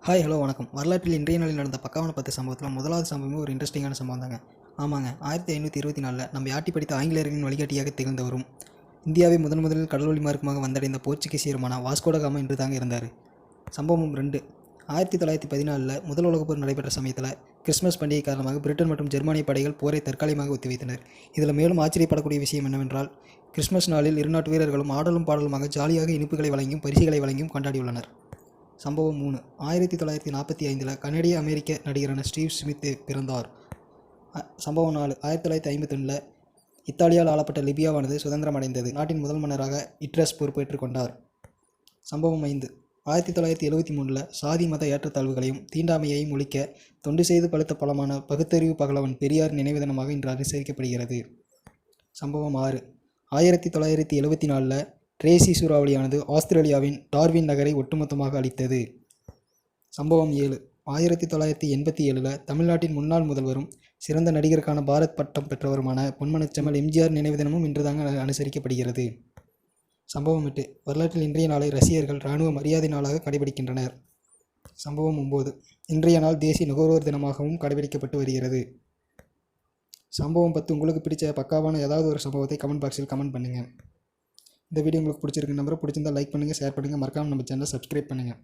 Hi hello வணக்கம். வரலாற்றில் இன்றைய நாளில் நடந்த பக்காவான 10 சம்பவத்தில் முதலாவது சம்பவமே ஒரு இன்ட்ரெஸ்டிங்கான சம்பவம் தாங்க. ஆமாங்க, 1524 நம்ம யாட்டி படித்த ஆங்கிலேயர்களின் வழிகாட்டியாக திகழ்ந்தவரும் இந்தியாவை முதலில் கடல்வழி மார்க்கமாக வந்தடைந்த போர்ச்சுகீசியருமான வாஸ்கோட காமா என்று தாங்க இருந்தார். சம்பவம் 2. 1914 முதல் உலகப் போர் நடைபெற்ற சமயத்தில் கிறிஸ்மஸ் பண்டிகை காரணமாக பிரிட்டன் மற்றும் ஜெர்மானிய படைகள் போரை தற்காலிகமாக ஒத்திவைத்தனர். இதில் மேலும் ஆச்சரியப்படக்கூடிய விஷயம் என்னவென்றால், கிறிஸ்மஸ் நாளில் இரு நாட்டு வீரர்களும் ஆடலும் பாடலுமாக ஜாலியாக இனிப்புகளை வழங்கியும் பரிசுகளை வழங்கியும் கொண்டாடியுள்ளனர். சம்பவம் 3. 1945 கனடிய அமெரிக்க நடிகரான ஸ்டீவ் ஸ்மித் பிறந்தார். சம்பவம் 4. 1952 இத்தாலியால் ஆளப்பட்ட லிபியாவானது சுதந்திரம் அடைந்தது. நாட்டின் முதல் மன்னராக இட்ரஸ் பொறுப்பேற்றுக் கொண்டார். சம்பவம் 5. 1973 சாதி மத ஏற்றத்தாழ்வுகளையும் தீண்டாமையையும் ஒழிக்க தொண்டு செய்து பழுத்த பலமான பகுத்தறிவு பகலவன் பெரியார் நினைவு தினமாக இன்று அனுசரிக்கப்படுகிறது. சம்பவம் 6. 1974 ட்ரேசி சூறாவளியானது ஆஸ்திரேலியாவின் டார்வின் நகரை ஒட்டுமொத்தமாக அழித்தது. சம்பவம் 7. 1987 தமிழ்நாட்டின் முன்னாள் முதல்வரும் சிறந்த நடிகருக்கான பாரத் பட்டம் பெற்றவருமான பொன்மனச்செம்மல் எம்ஜிஆர் நினைவு தினமும் இன்றுதாங்க அனுசரிக்கப்படுகிறது. சம்பவம் 8. வரலாற்றில் இன்றைய நாளை ரசிகர்கள் இராணுவ மரியாதை நாளாக கடைபிடிக்கின்றனர். சம்பவம் 9. இன்றைய நாள் தேசிய நுகர்வோர் தினமாகவும் கடைபிடிக்கப்பட்டு வருகிறது. சம்பவம் 10. உங்களுக்கு பிடிச்ச பக்காவான ஏதாவது ஒரு சம்பவத்தை கமெண்ட் பாக்ஸில் கமெண்ட் பண்ணுங்கள். இந்த வீடியோ உங்களுக்கு பிடிச்சிருக்கு நம்பரை பிடிச்சிருந்தால் லைக் பண்ணுங்கள், ஷேர் பண்ணுங்கள், மறக்காமல் நம்ம சேனலை சப்ஸ்கிரைப் பண்ணுங்கள்.